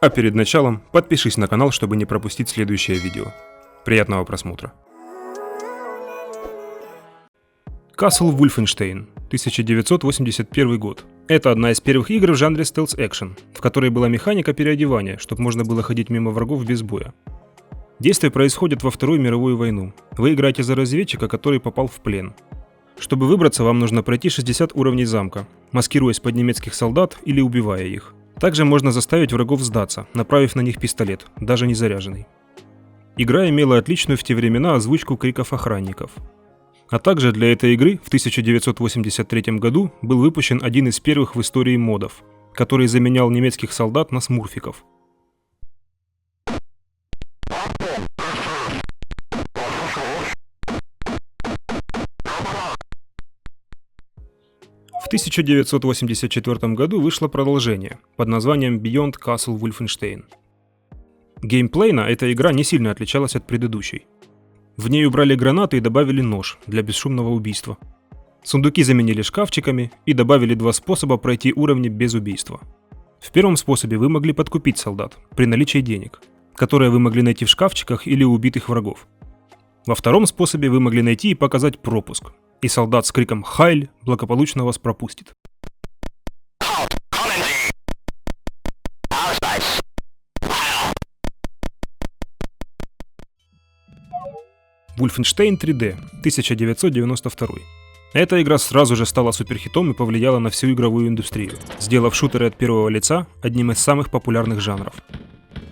А перед началом подпишись на канал, чтобы не пропустить следующее видео. Приятного просмотра. Castle Wolfenstein, 1981 год. Это одна из первых игр в жанре стелс-экшен, в которой была механика переодевания, чтобы можно было ходить мимо врагов без боя. Действие происходит во Вторую мировую войну. Вы играете за разведчика, который попал в плен. Чтобы выбраться, вам нужно пройти 60 уровней замка, маскируясь под немецких солдат или убивая их. Также можно заставить врагов сдаться, направив на них пистолет, даже не заряженный. Игра имела отличную в те времена озвучку криков охранников. А также для этой игры в 1983 году был выпущен один из первых в истории модов, который заменял немецких солдат на смурфиков. В 1984 году вышло продолжение под названием Beyond Castle Wolfenstein. Геймплейно эта игра не сильно отличалась от предыдущей. В ней убрали гранаты и добавили нож для бесшумного убийства. Сундуки заменили шкафчиками и добавили два способа пройти уровни без убийства. В первом способе вы могли подкупить солдат при наличии денег, которые вы могли найти в шкафчиках или у убитых врагов. Во втором способе вы могли найти и показать пропуск, и солдат с криком «Хайль» благополучно вас пропустит. Wolfenstein 3D, 1992. Эта игра сразу же стала суперхитом и повлияла на всю игровую индустрию, сделав шутеры от первого лица одним из самых популярных жанров.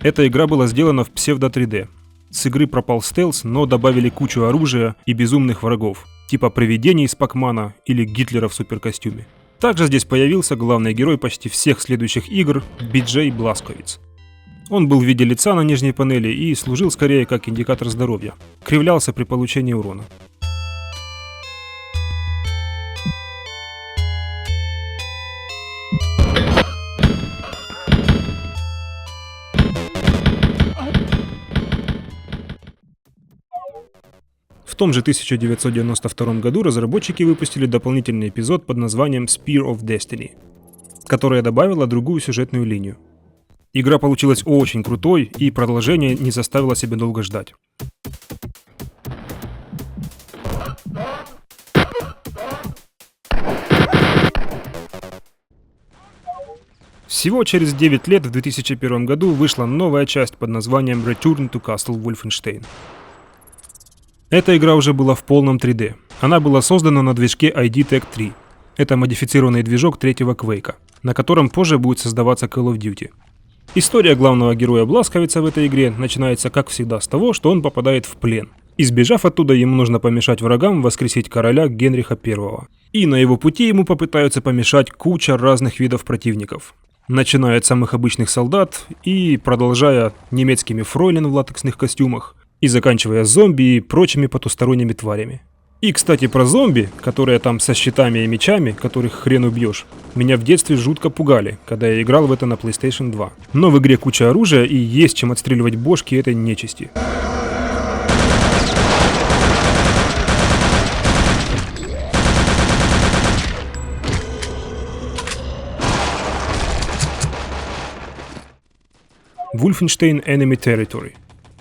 Эта игра была сделана в псевдо-3D. С игры пропал стелс, но добавили кучу оружия и безумных врагов, типа привидений из Пакмана или Гитлера в суперкостюме. Также здесь появился главный герой почти всех следующих игр Би-Джей Бласковиц. Он был в виде лица на нижней панели и служил скорее как индикатор здоровья, кривлялся при получении урона. В том же 1992 году разработчики выпустили дополнительный эпизод под названием Spear of Destiny, которая добавила другую сюжетную линию. Игра получилась очень крутой, и продолжение не заставило себя долго ждать. Всего через 9 лет в 2001 году вышла новая часть под названием Return to Castle Wolfenstein. Эта игра уже была в полном 3D. Она была создана на движке ID Tech 3. Это модифицированный движок третьего Quake, на котором позже будет создаваться Call of Duty. История главного героя Бласковица в этой игре начинается, как всегда, с того, что он попадает в плен. Избежав оттуда, ему нужно помешать врагам воскресить короля Генриха I. И на его пути ему попытаются помешать куча разных видов противников. Начиная от самых обычных солдат и продолжая немецкими фройлен в латексных костюмах, и заканчивая зомби и прочими потусторонними тварями. И, кстати, про зомби, которые там со щитами и мечами, которых хрен убьешь, меня в детстве жутко пугали, когда я играл в это на PlayStation 2. Но в игре куча оружия и есть чем отстреливать бошки этой нечисти. Wolfenstein Enemy Territory,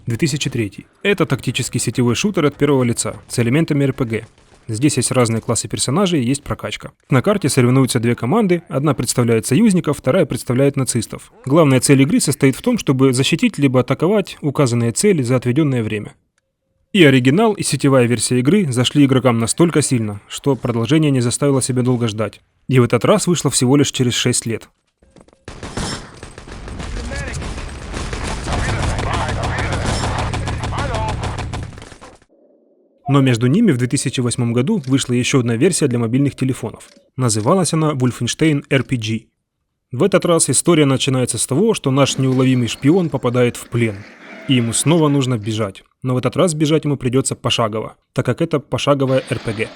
2003. Это тактический сетевой шутер от первого лица с элементами RPG. Здесь есть разные классы персонажей и есть прокачка. На карте соревнуются две команды, одна представляет союзников, вторая представляет нацистов. Главная цель игры состоит в том, чтобы защитить либо атаковать указанные цели за отведенное время. И оригинал, и сетевая версия игры зашли игрокам настолько сильно, что продолжение не заставило себя долго ждать. И в этот раз вышло всего лишь через 6 лет. Но между ними в 2008 году вышла еще одна версия для мобильных телефонов. Называлась она Wolfenstein RPG. В этот раз история начинается с того, что наш неуловимый шпион попадает в плен. И ему снова нужно бежать. Но в этот раз бежать ему придется пошагово, так как это пошаговая RPG.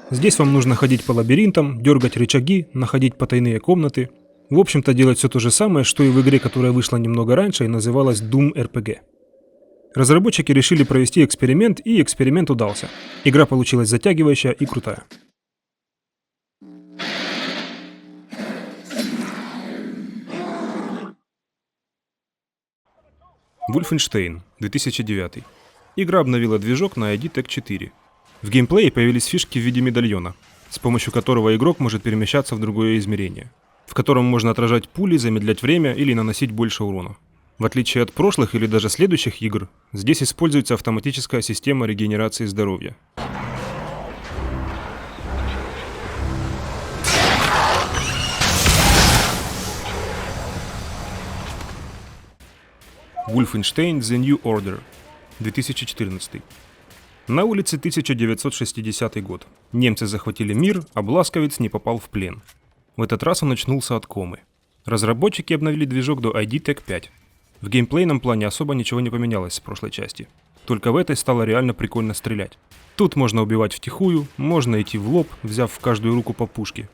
Здесь вам нужно ходить по лабиринтам, дергать рычаги, находить потайные комнаты. В общем-то делать все то же самое, что и в игре, которая вышла немного раньше и называлась Doom RPG. Разработчики решили провести эксперимент, и эксперимент удался. Игра получилась затягивающая и крутая. Wolfenstein, 2009. Игра обновила движок на ID Tech 4. В геймплее появились фишки в виде медальона, с помощью которого игрок может перемещаться в другое измерение, в котором можно отражать пули, замедлять время или наносить больше урона. В отличие от прошлых или даже следующих игр, здесь используется автоматическая система регенерации здоровья. Wolfenstein The New Order, 2014. На улице 1960 год. Немцы захватили мир, а Бласковиц не попал в плен. В этот раз он очнулся от комы. Разработчики обновили движок до ID Tech 5. В геймплейном плане особо ничего не поменялось с прошлой части. Только в этой стало реально прикольно стрелять. Тут можно убивать втихую, можно идти в лоб, взяв в каждую руку по пушке.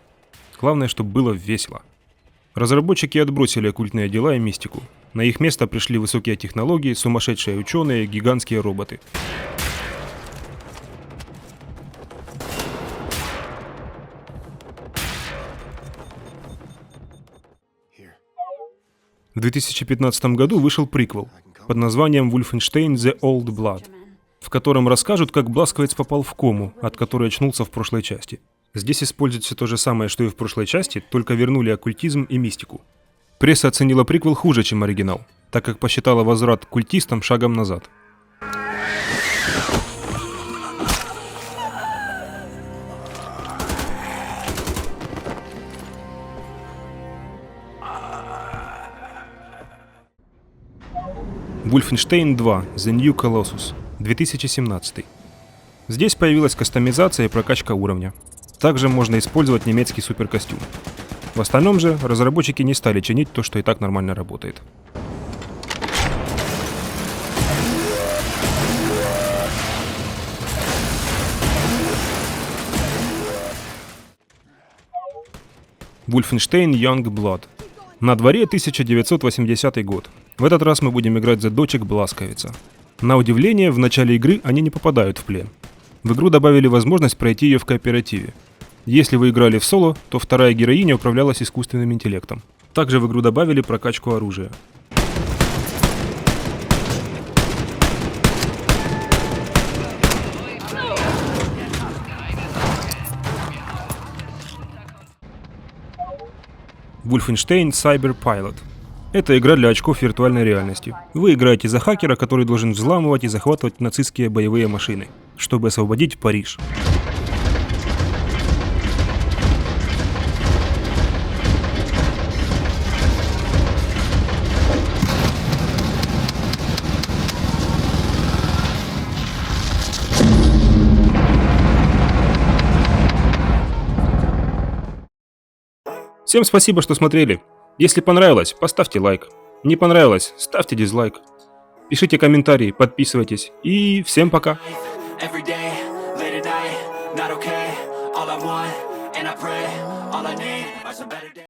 Главное, чтобы было весело. Разработчики отбросили оккультные дела и мистику. На их место пришли высокие технологии, сумасшедшие ученые, гигантские роботы. В 2015 году вышел приквел под названием Wolfenstein The Old Blood, в котором расскажут, как Бласковиц попал в кому, от которой очнулся в прошлой части. Здесь используют все то же самое, что и в прошлой части, только вернули оккультизм и мистику. Пресса оценила приквел хуже, чем оригинал, так как посчитала возврат к культистам шагом назад. Wolfenstein 2 The New Colossus, 2017. Здесь появилась кастомизация и прокачка уровня. Также можно использовать немецкий суперкостюм. В остальном же разработчики не стали чинить то, что и так нормально работает. Wolfenstein Young Blood. На дворе 1980 год. В этот раз мы будем играть за дочек Бласковица. На удивление, в начале игры они не попадают в плен. В игру добавили возможность пройти ее в кооперативе. Если вы играли в соло, то вторая героиня управлялась искусственным интеллектом. Также в игру добавили прокачку оружия. Wolfenstein Cyber Pilot. Это игра для очков виртуальной реальности. Вы играете за хакера, который должен взламывать и захватывать нацистские боевые машины, чтобы освободить Париж. Всем спасибо, что смотрели. Если понравилось, поставьте лайк. Не понравилось, ставьте дизлайк. Пишите комментарии, подписывайтесь. И всем пока.